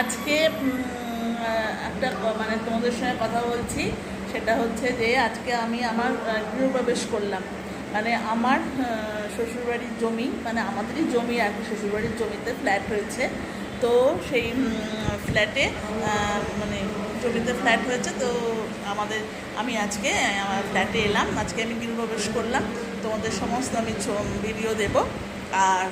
আজকে একটা মানে তোমাদের সঙ্গে কথা বলছি, সেটা হচ্ছে যে আজকে আমি আমার গৃহপ্রবেশ করলাম। মানে আমার শ্বশুরবাড়ির জমি, মানে আমাদেরই জমি আর কি, শ্বশুরবাড়ির জমিতে ফ্ল্যাট হয়েছে। তো সেই ফ্ল্যাটে মানে জমিতে ফ্ল্যাট হয়েছে, তো আমি আজকে আমার ফ্ল্যাটে এলাম, আজকে আমি গৃহপ্রবেশ করলাম। তোমাদের সমস্ত আমি ভিডিও দেব, আর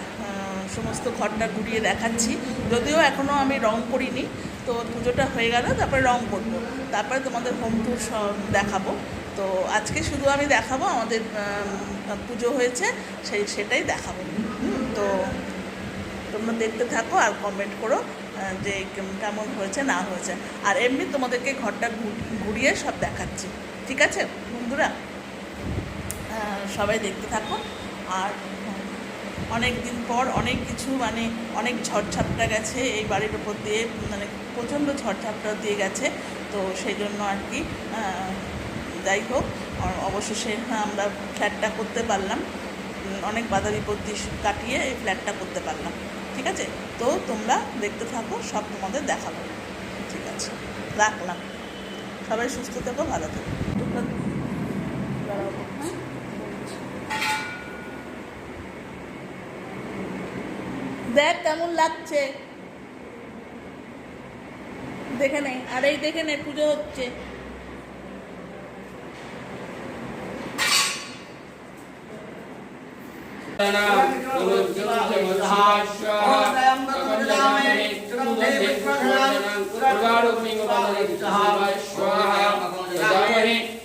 সমস্ত ঘরটা ঘুরিয়ে দেখাচ্ছি। যদিও এখনও আমি রং করিনি, তো পুজোটা হয়ে গেল, তারপরে রং করবো, তারপরে তোমাদের হোম ট্যুর সব দেখাবো। তো আজকে শুধু আমি দেখাবো আমাদের পুজো হয়েছে, সেটাই দেখাবো। তো তোমরা দেখতে থাকো আর কমেন্ট করো যে কেমন হয়েছে না হয়েছে। আর এমনি তোমাদেরকে ঘরটা ঘুরিয়ে সব দেখাচ্ছি, ঠিক আছে বন্ধুরা? সবাই দেখতে থাকো। আর অনেক দিন পর অনেক কিছু, মানে অনেক ঝড়ঝাপটা গেছে এই বাড়ির উপর দিয়ে, মানে প্রচণ্ড ঝড়ঝাপটা দিয়ে গেছে। তো সেই জন্য আর কি, যাই হোক, অবশেষে আমরা ফ্ল্যাটটা করতে পারলাম, অনেক বাধা বিপত্তি কাটিয়ে এই ফ্ল্যাটটা করতে পারলাম, ঠিক আছে? তো তোমরা দেখতে থাকো, সব তোমাদের দেখাবো, ঠিক আছে? রাখলাম, সবাই সুস্থ থেকো, ভালো থেকো। দেখ কেমন লাগছে, দেখে নে। আর এই দেখে নে, পুজো হচ্ছে।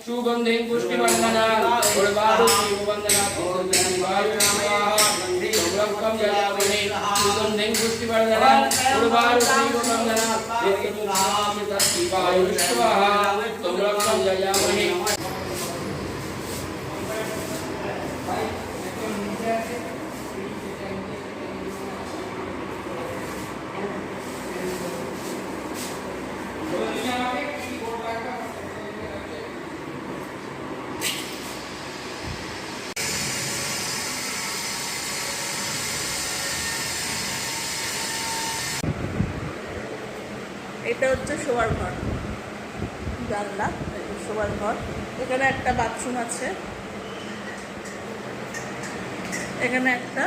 সুগন্ধি পুষ্টিবন্দনা सुगंधिं पुष्टिवर्धनं उर्वारुकवन्दना शिवायुष्वः तुमरक्षं जयामहे। এটা হচ্ছে শোয়ার ঘর, জানলা, শোয়ার ঘর। এখানে একটা বাথরুম আছে, এখানে একটা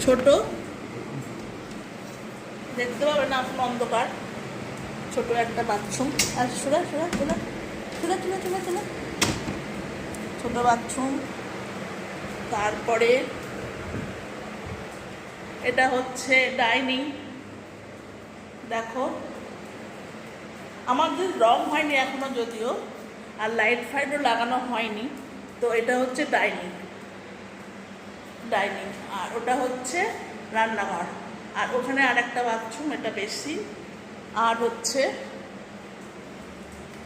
ছোট, দেখতে পাবেন না আপনি অন্ধকার, ছোট একটা বাথরুম। আর ছোট বাথরুম। তারপরে এটা হচ্ছে ডাইনিং। দেখো, আমাদের রং হয়নি এখনো যদিও, আর লাইট ফাইটও লাগানো হয়নি। তো এটা হচ্ছে ডাইনিং। আর ওটা হচ্ছে রান্নাঘর। আর ওখানে আর একটা বাথরুম, এটা বেশি। আর হচ্ছে,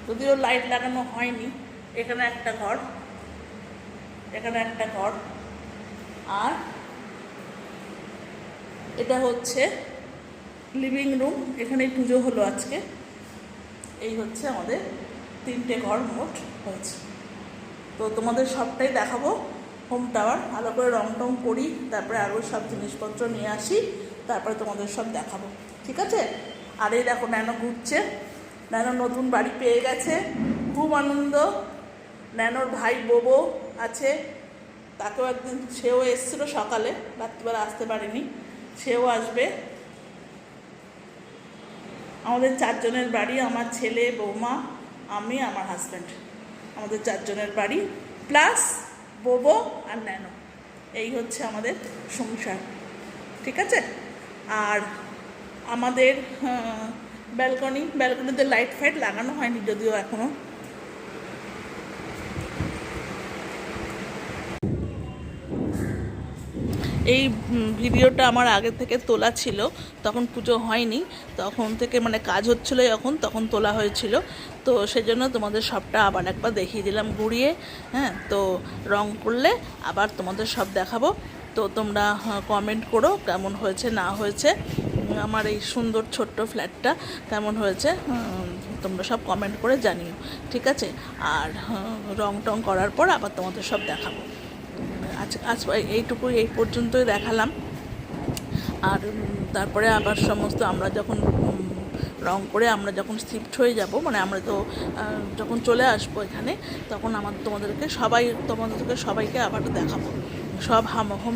যদিও লাইট লাগানো হয়নি, এখানে একটা ঘর, আর এটা হচ্ছে লিভিং রুম। এখানেই পুজো হলো আজকে। এই হচ্ছে আমাদের 3টে ঘর মোট হয়েছে। তো তোমাদের সবটাই দেখাবো, হোম টাওয়ার ভালো করে রং টং করি, তারপরে আরও সব জিনিসপত্র নিয়ে আসি, তারপরে তোমাদের সব দেখাবো, ঠিক আছে? আর এই দেখো, ন্যানো ঘুরছে। ন্যানো নতুন বাড়ি পেয়ে গেছে, খুব আনন্দ। ন্যানোর ভাই বোবো আছে, তাকেও একদিন, সেও এসেছিলো সকালে, রাত্রিবেলা আসতে পারেনি, সেও আসবে। আমাদের 4 জনের বাড়ি, আমার ছেলে, বৌমা, আমি, আমার হাজব্যান্ড, আমাদের 4 জনের বাড়ি, প্লাস বোবো আর ন্যানো। এই হচ্ছে আমাদের সংসার, ঠিক আছে? আর আমাদের ব্যালকনিতে লাইট ফাইট লাগানো হয়নি যদিও এখনও। এই ভিডিওটা আমার আগে থেকে তোলা ছিল, তখন পুজো হয়নি, তখন থেকে মানে কাজ হচ্ছিলো তখন তোলা হয়েছিল। তো সেজন্য তোমাদের সবটা আবার একবার দেখিয়ে দিলাম ঘুরিয়ে। হ্যাঁ, তো রং করলে আবার তোমাদের সব দেখাবো। তো তোমরা কমেন্ট করো কেমন হয়েছে না হয়েছে, আমার এই সুন্দর ছোট্ট ফ্ল্যাটটা কেমন হয়েছে, তোমরা সব কমেন্ট করে জানিও, ঠিক আছে? আর রং টং করার পর আবার তোমাদের সব দেখাবো। আজ এই পর্যন্তই দেখালাম। আর তারপরে আবার সমস্ত আমরা যখন রং করে আমরা যখন শিফট হয়ে যাব, মানে আমরা তো যখন চলে আসবো এখানে, তখন তোমাদেরকে সবাইকে আবার দেখাবো, সব হোম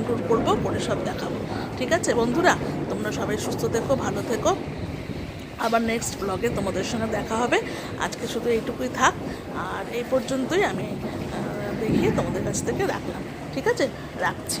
ট্যুর করবো, করে সব দেখাবো। ঠিক আছে বন্ধুরা, তোমরা সবাই সুস্থ থেকো, ভালো থেকো। আবার নেক্সট ব্লগে তোমাদের সঙ্গে দেখা হবে। আজকে শুধু এইটুকুই থাক, আর এই পর্যন্তই আমি দেখিয়ে তোমাদের কাছ থেকে রাখলাম। ঠিক আছে, রাখছি।